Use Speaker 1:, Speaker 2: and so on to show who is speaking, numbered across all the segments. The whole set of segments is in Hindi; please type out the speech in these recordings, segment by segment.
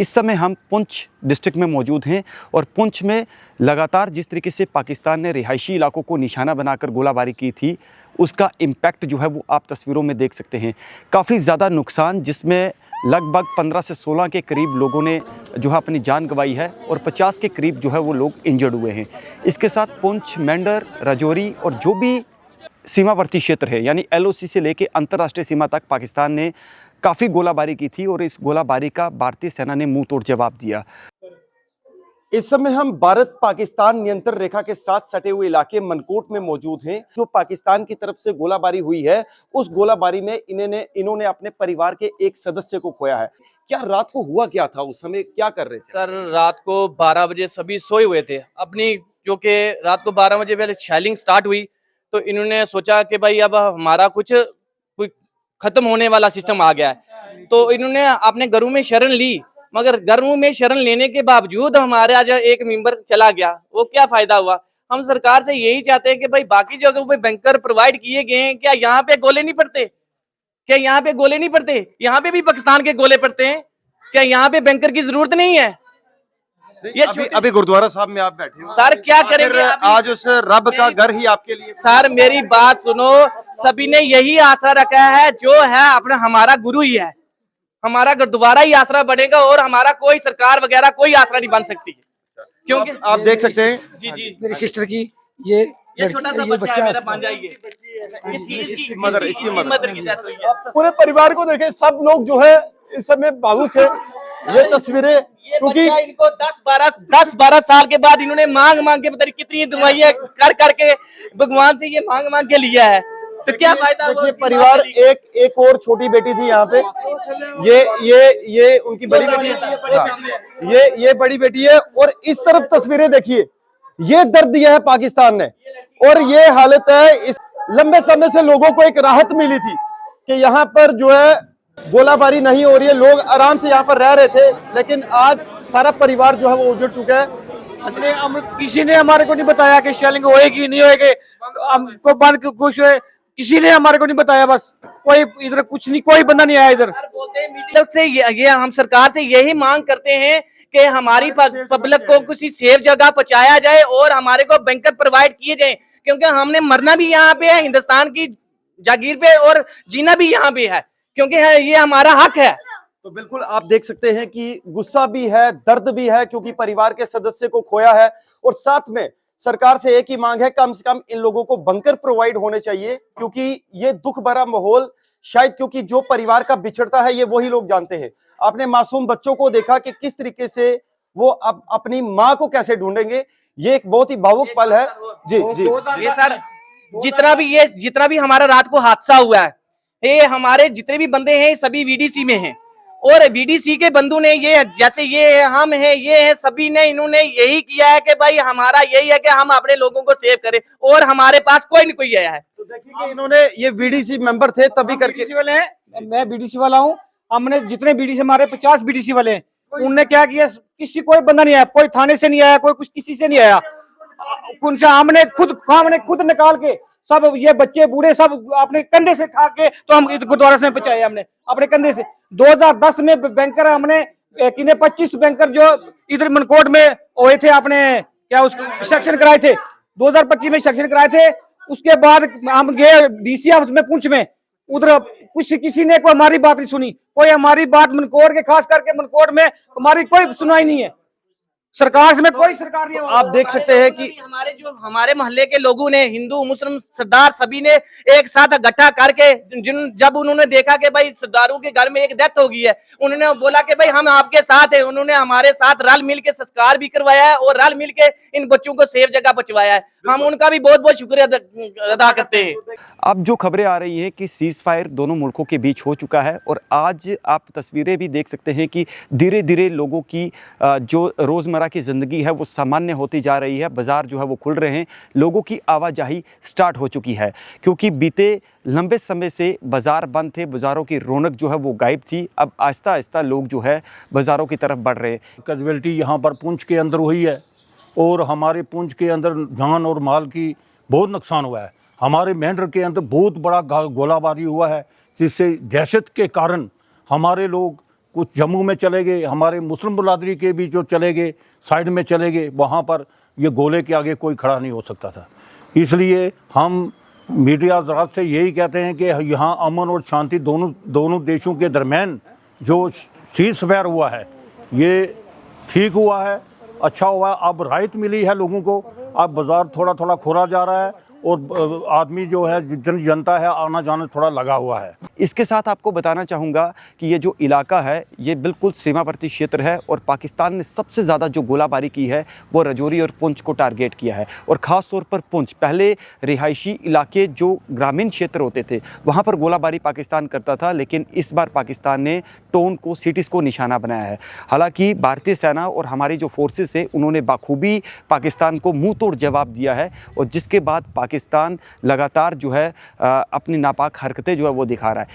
Speaker 1: इस समय हम पुंछ डिस्ट्रिक्ट में मौजूद हैं और पुंछ में लगातार जिस तरीके से पाकिस्तान ने रिहायशी इलाकों को निशाना बनाकर गोलाबारी की थी, उसका इम्पैक्ट जो है वो आप तस्वीरों में देख सकते हैं। काफ़ी ज़्यादा नुकसान, जिसमें लगभग 15 से 16 के करीब लोगों ने जो है अपनी जान गंवाई है और 50 के करीब जो है वो लोग इंजर्ड हुए हैं। इसके साथ पुंछ, मेंढर, राजौरी और जो भी सीमावर्ती क्षेत्र है यानी LOC से लेके अंतर्राष्ट्रीय सीमा तक पाकिस्तान ने काफ़ी गोलाबारी की थी और इस गोलाबारी का भारतीय सेना ने मुंह तोड़ जवाब दिया। इस समय हम भारत पाकिस्तान नियंत्रण रेखा के साथ सटे हुए इलाके मनकोट में मौजूद हैं। जो पाकिस्तान की तरफ से गोलाबारी हुई है, उस गोलाबारी में इन्होंने अपने परिवार के एक सदस्य को खोया है। क्या रात को हुआ क्या था, उस समय क्या कर रहे थे?
Speaker 2: सर रात को 12 बजे सभी सोए हुए थे अपनी, जो कि रात को 12 बजे पहले शेलिंग स्टार्ट हुई तो इन्होंने सोचा कि भाई अब हमारा कुछ खत्म होने वाला सिस्टम आ गया है, तो इन्होंने अपने घरों में शरण ली। मगर घरों में शरण लेने के बावजूद हमारे आज एक मेंबर चला गया, वो क्या फायदा हुआ? हम सरकार से यही चाहते हैं कि भाई बाकी जगहों पे बैंकर प्रोवाइड किए गए हैं, क्या यहाँ पे गोले नहीं पड़ते? क्या यहाँ पे गोले नहीं पड़ते? यहाँ पे भी पाकिस्तान के गोले पड़ते हैं। क्या यहाँ पे बैंकर की जरूरत नहीं है?
Speaker 1: ये अभी गुरुद्वारा साहब में आप बैठे हो
Speaker 2: सर, क्या करेंगे
Speaker 1: आज उस रब का घर ही आपके लिए?
Speaker 2: सर मेरी बात सुनो, सभी ने यही आशा रखा है, जो है अपना हमारा गुरु ही है, हमारा गुरुद्वारा ही आसरा बनेगा और हमारा कोई सरकार वगैरह कोई आसरा नहीं बन सकती है। क्योंकि
Speaker 1: आप देख सकते हैं
Speaker 2: जी
Speaker 3: मेरी सिस्टर की ये
Speaker 2: छोटा सा बच्चा है मेरा, भांजा ही है। इसकी मदर की डेथ हुई है।
Speaker 4: पूरे परिवार को देखे, सब लोग जो है इस समय भावुक है। ये तस्वीरें क्योंकि
Speaker 2: इनको 10-12 साल के बाद इन्होंने मांग के पता नहीं कितनी दवाइयां कर करके भगवान से ये मांग के लिया है, तो क्या फायदा?
Speaker 4: देखिए परिवार, एक और छोटी बेटी थी यहाँ पे, ये उनकी बड़ी बेटी है, ये बड़ी बेटी है। और इस तरफ तस्वीरें देखिए, ये दर्द दिया है पाकिस्तान ने और ये हालत है। इस लंबे समय से लोगों को एक राहत मिली थी कि यहाँ पर जो है गोलाबारी नहीं हो रही है, लोग आराम से यहाँ पर रह रहे थे, लेकिन आज सारा परिवार जो है वो उजड़ चुका है।
Speaker 3: किसी ने हमारे को नहीं बताया कि शेलिंग होएगी नहीं होएगी, हमको बंद कुछ किसी ने हमारे को नहीं बताया। बस कोई इधर कुछ नहीं, कोई बंदा नहीं आया इधर।
Speaker 2: से ये हम सरकार से यही मांग करते हैं कि हमारी पब्लिक को किसी सेफ जगह पहुंचाया जाए और हमारे को बैंकर प्रोवाइड किए जाए, क्योंकि हमने मरना भी यहाँ पे है, हिंदुस्तान की जागीर पे, और जीना भी यहाँ पे है, क्योंकि ये हमारा हक है।
Speaker 4: तो बिल्कुल आप देख सकते हैं कि गुस्सा भी है, दर्द भी है, क्योंकि परिवार के सदस्य को खोया है। और साथ में सरकार से एक ही मांग है, कम से कम इन लोगों को बंकर प्रोवाइड होने चाहिए, क्योंकि ये दुख भरा माहौल शायद, क्योंकि जो परिवार का बिछड़ता है ये वही लोग जानते हैं। आपने मासूम बच्चों को देखा कि किस तरीके से वो अपनी माँ को कैसे ढूंढेंगे। ये एक बहुत ही भावुक पल है। जी जी
Speaker 2: ये सर, जितना भी हमारा रात को हादसा हुआ है, ये हमारे जितने भी बंदे हैं सभी VDC में हैं, और VDC के बंधु ने ये, जैसे ये हम हैं, ये है, सभी ने इन्होंने यही किया है कि भाई हमारा यही है कि हम अपने लोगों को सेव करें, और हमारे पास कोई नहीं कोई आया है।
Speaker 4: तो देखिए कि इन्होंने, ये VDC मेंबर थे तभी करके।
Speaker 3: BDC वाले हैं, मैं BDC वाला हूँ। हमने जितने BDC, हमारे 50 BDC वाले हैं, उनने क्या किया, किसी कोई बंदा नहीं आया, कोई थाने से नहीं आया, कोई कुछ किसी से नहीं आया। हमने खुद निकाल के सब, ये बच्चे बूढ़े सब अपने कंधे से उठा के तो हम गुरुद्वारा से पहुंचाए, हमने अपने कंधे से। 2010 में बैंकर हमने 25 बैंकर जो इधर मनकोट में हुए थे, आपने क्या उसको सेक्शन कराए थे, 2025 में सेक्शन कराए थे। उसके बाद हम गए DC ऑफिस में पुंछ में, उधर कुछ किसी ने कोई हमारी बात नहीं सुनी, कोई हमारी बात मनकोट के, खास करके मनकोट में हमारी कोई सुनाई नहीं है। सरकार से में कोई सरकार नहीं है।
Speaker 4: आप देख सकते हैं कि
Speaker 2: हमारे मोहल्ले के लोगों ने, हिंदू मुस्लिम सरदार सभी ने एक साथ इकट्ठा करके, जब उन्होंने देखा कि भाई सरदारों के घर में एक डेथ हो गई है, उन्होंने बोला कि भाई हम आपके साथ हैं। उन्होंने हमारे साथ रल मिल के संस्कार भी करवाया है और रल मिल के इन बच्चों को सेफ जगह पहुंचवाया है। हम उनका भी बहुत बहुत शुक्रिया अदा करते हैं।
Speaker 1: अब जो खबरें आ रही हैं कि सीज फायर दोनों मुल्कों के बीच हो चुका है और आज आप तस्वीरें भी देख सकते हैं कि धीरे धीरे लोगों की जो रोज़मर्रा की ज़िंदगी है वो सामान्य होती जा रही है। बाज़ार जो है वो खुल रहे हैं, लोगों की आवाजाही स्टार्ट हो चुकी है, क्योंकि बीते लंबे समय से बाज़ार बंद थे, बाज़ारों की रौनक जो है वो गायब थी। अब आहिस्ता आहिस्ता लोग जो है बाज़ारों की तरफ बढ़ रहे हैं।
Speaker 5: कैजुअल्टी यहाँ पर पुंछ के अंदर हुई है और हमारे पुंछ के अंदर जान और माल की बहुत नुकसान हुआ है। हमारे मेंढर के अंदर बहुत बड़ा गोलाबारी हुआ है, जिससे दहशत के कारण हमारे लोग कुछ जम्मू में चले गए, हमारे मुस्लिम बरादरी के भी जो चले गए, साइड में चले गए, वहाँ पर ये गोले के आगे कोई खड़ा नहीं हो सकता था। इसलिए हम मीडिया हज़रात से यही कहते हैं कि यहाँ अमन और शांति दोनों देशों के दरमियान जो सीज़ फायर हुआ है ये ठीक हुआ है, अच्छा हुआ है। अब राहत मिली है लोगों को, अब बाज़ार थोड़ा थोड़ा खोला जा रहा है और आदमी जो है जितनी जनता है आना जाना थोड़ा लगा हुआ है।
Speaker 1: इसके साथ आपको बताना चाहूँगा कि ये जो इलाका है ये बिल्कुल सीमावर्ती क्षेत्र है और पाकिस्तान ने सबसे ज़्यादा जो गोलाबारी की है वो रजौरी और पुंछ को टारगेट किया है। और ख़ास तौर पर पुंछ, पहले रिहायशी इलाके जो ग्रामीण क्षेत्र होते थे वहाँ पर गोलाबारी पाकिस्तान करता था, लेकिन इस बार पाकिस्तान ने टाउन को, सिटीज़ को निशाना बनाया है। हालांकि भारतीय सेना और हमारी जो फोर्सेस है उन्होंने बाखूबी पाकिस्तान को मुँह तोड़ जवाब दिया है और जिसके बाद पाकिस्तान लगातार जो है अपनी नापाक हरकतें जो है वो दिखा रहा है।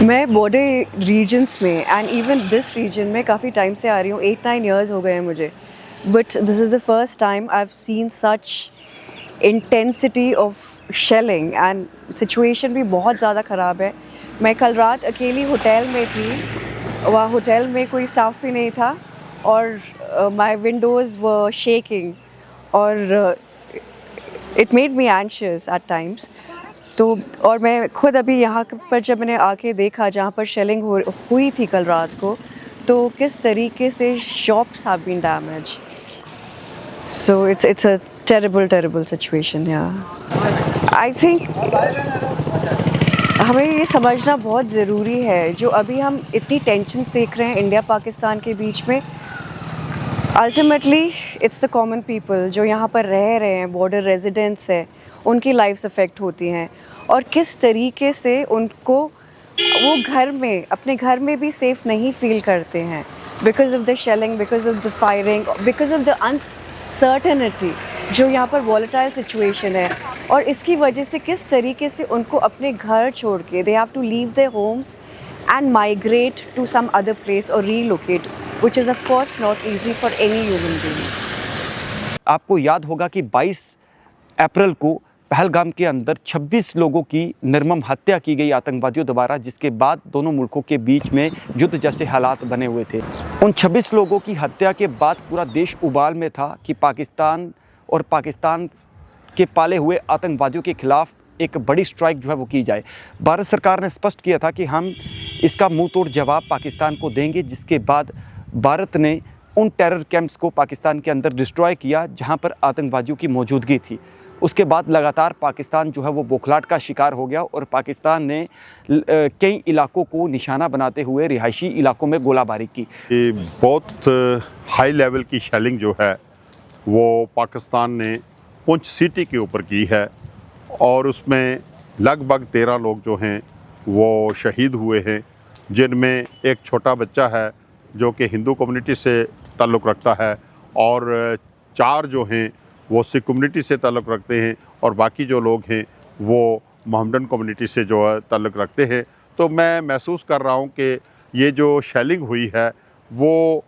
Speaker 6: मैं बॉर्डर रीजन्स में एंड इवन दिस रीजन में काफ़ी टाइम से आ रही हूँ, 8-9 इयर्स हो गए हैं मुझे, but this is the first time I have seen such intensity of shelling and situation भी बहुत ज़्यादा ख़राब है। मैं कल रात अकेली होटल में थी, वहाँ होटल में कोई स्टाफ भी नहीं था और माई विंडोज़ वर शेकिंग और it made me anxious at times. तो और मैं खुद अभी यहाँ पर जब मैंने आके देखा जहाँ पर शेलिंग हुई थी कल रात को, तो किस तरीके से shops have been damage. So it's a terrible situation. I think हमें ये समझना बहुत ज़रूरी है, जो अभी हम इतनी टेंशन देख रहे हैं इंडिया पाकिस्तान के बीच में, ultimately it's the common people जो यहाँ पर रह रहे हैं, बॉर्डर रेजिडेंट्स है, उनकी लाइफ्स अफेक्ट होती हैं और किस तरीके से उनको वो घर में, अपने घर में भी सेफ नहीं फील करते हैं because of the shelling, because of the firing, because of the uncertainty जो यहाँ पर वॉलेटाइल सिचुएशन है। और इसकी वजह से किस तरीके से उनको अपने घर छोड़ के they have to leave their homes and migrate to some other place or relocate, which is of course not easy for any human being.
Speaker 1: आपको याद होगा कि 22 अप्रैल को पहलगाम के अंदर 26 लोगों की निर्मम हत्या की गई आतंकवादियों द्वारा, जिसके बाद दोनों मुल्कों के बीच में युद्ध जैसे हालात बने हुए थे। उन 26 लोगों की हत्या के बाद पूरा देश उबाल में था कि पाकिस्तान और पाकिस्तान के पाले हुए आतंकवादियों के खिलाफ एक बड़ी स्ट्राइक जो है वो की जाए। भारत सरकार ने स्पष्ट किया था कि हम इसका मुंह तोड़ जवाब पाकिस्तान को देंगे, जिसके बाद भारत ने उन टेरर कैंप्स को पाकिस्तान के अंदर डिस्ट्रॉय किया जहां पर आतंकवादियों की मौजूदगी थी। उसके बाद लगातार पाकिस्तान जो है वो बौखलाहट का शिकार हो गया और पाकिस्तान ने कई इलाकों को निशाना बनाते हुए रिहायशी इलाकों में गोलाबारी की।
Speaker 7: बहुत हाई लेवल की शेलिंग जो है वो पाकिस्तान ने पुंछ सिटी के ऊपर की है और उसमें लगभग 13 लोग जो हैं वो शहीद हुए हैं, जिनमें एक छोटा बच्चा है जो कि हिंदू कम्युनिटी से ताल्लुक़ रखता है और 4 जो हैं वो सिख कम्युनिटी से ताल्लुक़ रखते हैं और बाकी जो लोग हैं वो मोहम्मडन कम्युनिटी से जो है ताल्लुक़ रखते हैं। तो मैं महसूस कर रहा हूँ कि ये जो शेलिंग हुई है वो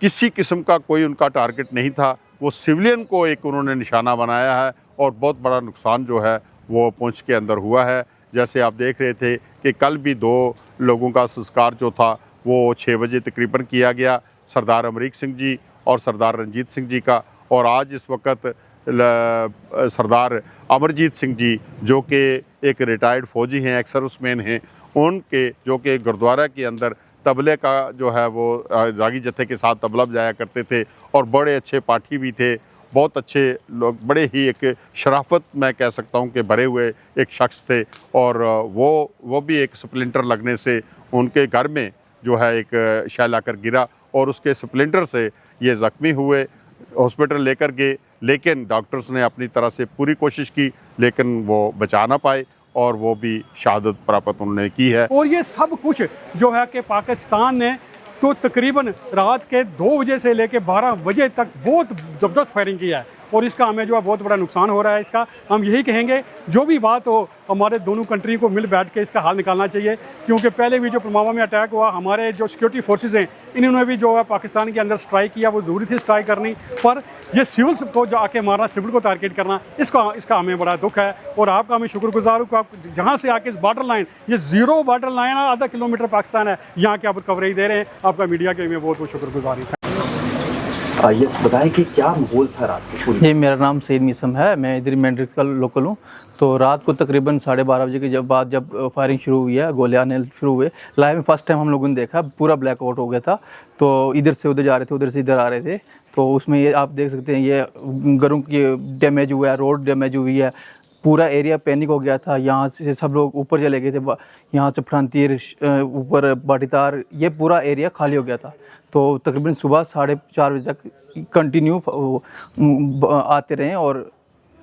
Speaker 7: किसी किस्म का कोई उनका टारगेट नहीं था, वो सिविलियन को एक उन्होंने निशाना बनाया है और बहुत बड़ा नुकसान जो है वो पुंछ के अंदर हुआ है। जैसे आप देख रहे थे कि कल भी 2 लोगों का संस्कार जो था वो 6 बजे तकरीबन किया गया, सरदार अमरीक सिंह जी और सरदार रंजीत सिंह जी का, और आज इस वक्त सरदार अमरजीत सिंह जी जो कि एक रिटायर्ड फ़ौजी हैं, एक्स सर्विसमैन हैं, उनके जो कि गुरुद्वारा के अंदर तबले का जो है वो रागी जत्थे के साथ तबला बजाया करते थे और बड़े अच्छे पाठी भी थे, बहुत अच्छे लोग, बड़े ही एक शराफत मैं कह सकता हूँ कि भरे हुए एक शख्स थे। और वो भी एक स्प्लिंटर लगने से उनके घर में जो है एक शैल आकर गिरा और उसके स्प्लिंटर से ये ज़ख्मी हुए, हॉस्पिटल लेकर गए, लेकिन डॉक्टर्स ने अपनी तरह से पूरी कोशिश की लेकिन वो बचा ना पाए और वो भी शहादत प्राप्त उन्होंने की है।
Speaker 8: और ये सब कुछ जो है कि पाकिस्तान ने तो तकरीबन रात के 2 बजे से लेकर 12 बजे तक बहुत ज़बरदस्त फायरिंग किया है और इसका हमें जो है बहुत बड़ा नुकसान हो रहा है। इसका हम यही कहेंगे जो भी बात हो हमारे दोनों कंट्री को मिल बैठ के इसका हल निकालना चाहिए, क्योंकि पहले भी जो पुलवामा में अटैक हुआ हमारे जो सिक्योरिटी फोर्सेज हैं इन्होंने भी जो है पाकिस्तान के अंदर स्ट्राइक किया, वो ज़रूरी थी स्ट्राइक करनी, पर ये सिविल को जो आके मारना, सिविल को टारगेट करना, इसका हमें बड़ा दुख है। और आपका मैं शुक्रगुजार हूँ कि आप जहाँ से आके इस बॉर्डर लाइन, ये ज़ीरो बॉर्डर लाइन है, आधा किलोमीटर पाकिस्तान है, यहाँ के आप कवरेज दे रहे हैं। आपका मीडिया के मैं बहुत बहुत शुक्रगुजार हूँ।
Speaker 1: यस, बताएं कि क्या माहौल था रात को पूरी?
Speaker 9: ये मेरा नाम सईद मीसम है, मैं इधर मेंढरकल लोकल हूँ। तो रात को तकरीबन 12:30 बजे के बाद जब फायरिंग शुरू हुई है, गोले आने शुरू हुए, लाइव में फर्स्ट टाइम हम लोगों ने देखा, पूरा ब्लैकआउट हो गया था। तो इधर से उधर जा रहे थे, उधर से इधर आ रहे थे। तो उसमें ये आप देख सकते हैं, ये घरों की डैमेज हुआ है, रोड डैमेज हुई है, पूरा एरिया पैनिक हो गया था। यहाँ से सब लोग ऊपर चले गए थे, यहाँ से फ्रंटियर ऊपर बाटीतार, ये पूरा एरिया खाली हो गया था। तो तकरीबन सुबह 4:30 बजे तक कंटिन्यू आते रहे और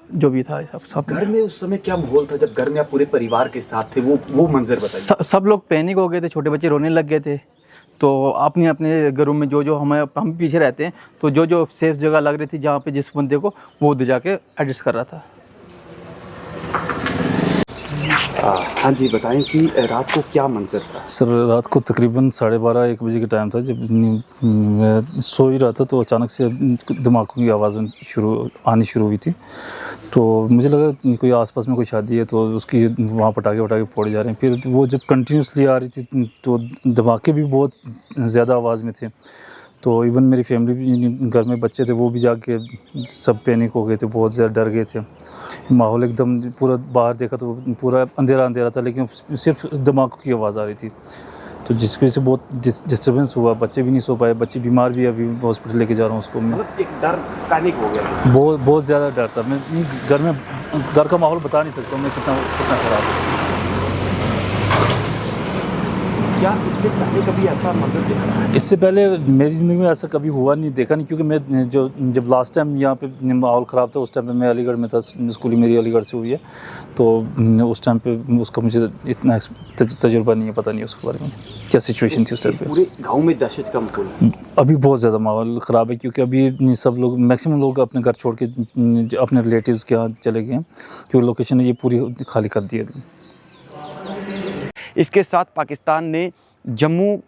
Speaker 9: जो भी था सब
Speaker 1: घर में उस समय क्या माहौल था जब घर में आप पूरे परिवार के साथ थे? वो मंजर बताइए।
Speaker 9: सब लोग पैनिक हो गए थे, छोटे बच्चे रोने लग गए थे। तो अपने अपने घरों में जो हम पीछे रहते हैं, तो जो सेफ जगह लग रही थी जहाँ पे जिस बंदे को, वो उधर जाके एडजस्ट कर रहा था।
Speaker 1: हाँ जी, बताएं कि रात को क्या मंजर था?
Speaker 10: सर रात को तकरीबन 12:30-1 बजे का टाइम था, जब मैं सो ही रहा था तो अचानक से धमाकों की आवाज़ आनी शुरू हुई थी। तो मुझे लगा कोई आसपास में कोई शादी है, तो उसकी वहाँ पटाखे फोड़े जा रहे हैं। फिर वो जब कंटिन्यूसली आ रही थी तो धमाके भी बहुत ज़्यादा आवाज़ में थे। तो इवन मेरी फैमिली भी, घर में बच्चे थे, वो भी जाके सब पैनिक हो गए थे, बहुत ज़्यादा डर गए थे। माहौल एकदम पूरा, बाहर देखा तो पूरा अंधेरा था, लेकिन सिर्फ धमाकों की आवाज़ आ रही थी। तो जिसकी वजह से बहुत डिस्टर्बेंस हुआ, बच्चे भी नहीं सो पाए, बच्चे बीमार भी, अभी हॉस्पिटल लेके जा रहा हूँ उसको मैं।
Speaker 1: मतलब एक डर, पैनिक हो गया?
Speaker 10: बहुत ज़्यादा डर था। मैं घर का माहौल बता नहीं सकता मैं कितना ख़राब है।
Speaker 1: क्या इससे पहले कभी ऐसा मंजर देखा है?
Speaker 10: इससे पहले मेरी ज़िंदगी में ऐसा कभी हुआ नहीं, देखा नहीं, क्योंकि मैं जब लास्ट टाइम यहाँ पे माहौल ख़राब था, उस टाइम पे मैं अलीगढ़ में था, स्कूलिंग मेरी अलीगढ़ से हुई है। तो उस टाइम पे उसका मुझे इतना तजुर्बा नहीं है, पता नहीं उसके बारे में क्या सिचुएशन थी उस टाइम पे।
Speaker 1: पूरे गाँव में दहशत का माहौल
Speaker 10: अभी बहुत ज़्यादा माहौल ख़राब है, क्योंकि अभी सब लोग, मैक्सिमम लोग अपने घर छोड़ के अपने रिलेटिव्स के यहाँ चले गए हैं, क्योंकि लोकेशन ये पूरी खाली कर दी है।
Speaker 1: इसके साथ पाकिस्तान ने जम्मू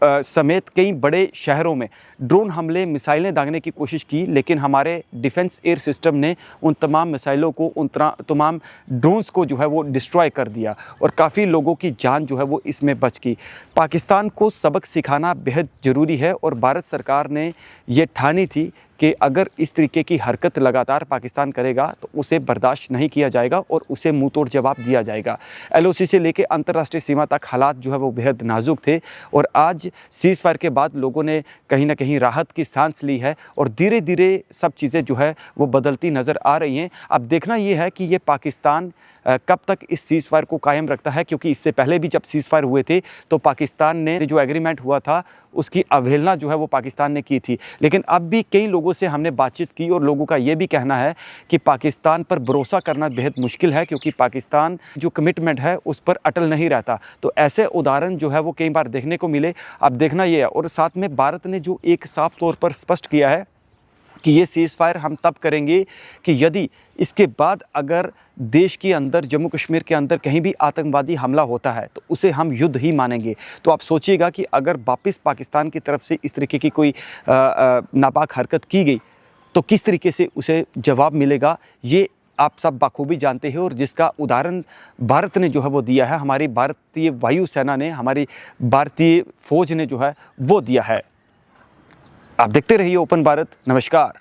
Speaker 1: समेत कई बड़े शहरों में ड्रोन हमले, मिसाइलें दागने की कोशिश की, लेकिन हमारे डिफेंस एयर सिस्टम ने उन तमाम मिसाइलों को, उन तमाम ड्रोन्स को जो है वो डिस्ट्रॉय कर दिया और काफ़ी लोगों की जान जो है वो इसमें बच गई। पाकिस्तान को सबक सिखाना बेहद ज़रूरी है और भारत सरकार ने ये ठानी थी कि अगर इस तरीके की हरकत लगातार पाकिस्तान करेगा तो उसे बर्दाश्त नहीं किया जाएगा और उसे मुंह तोड़ जवाब दिया जाएगा। LOC से लेकर अंतर्राष्ट्रीय सीमा तक हालात जो है वो बेहद नाजुक थे और आज सीज़ फायर के बाद लोगों ने कहीं ना कहीं राहत की सांस ली है और धीरे धीरे सब चीज़ें जो है वो बदलती नज़र आ रही हैं। अब देखना ये है कि ये पाकिस्तान कब तक इस सीज़ फायर को कायम रखता है, क्योंकि इससे पहले भी जब सीज़ फायर हुए थे तो पाकिस्तान ने जो एग्रीमेंट हुआ था उसकी अवहेलना जो है वो पाकिस्तान ने की थी। लेकिन अब भी कई लोगों से हमने बातचीत की और लोगों का ये भी कहना है कि पाकिस्तान पर भरोसा करना बेहद मुश्किल है, क्योंकि पाकिस्तान जो कमिटमेंट है उस पर अटल नहीं रहता। तो ऐसे उदाहरण जो है वो कई बार देखने को मिले। अब देखना ये है, और साथ में भारत ने जो एक साफ तौर पर स्पष्ट किया है कि ये सीज़ फायर हम तब करेंगे कि यदि इसके बाद अगर देश के अंदर, जम्मू कश्मीर के अंदर कहीं भी आतंकवादी हमला होता है तो उसे हम युद्ध ही मानेंगे। तो आप सोचिएगा कि अगर वापस पाकिस्तान की तरफ से इस तरीके की कोई नापाक हरकत की गई तो किस तरीके से उसे जवाब मिलेगा, ये आप सब बखूबी जानते हैं और जिसका उदाहरण भारत ने जो है वो दिया है, हमारी भारतीय वायुसेना ने, हमारी भारतीय फ़ौज ने जो है वो दिया है। आप देखते रहिए ओपन भारत। नमस्कार।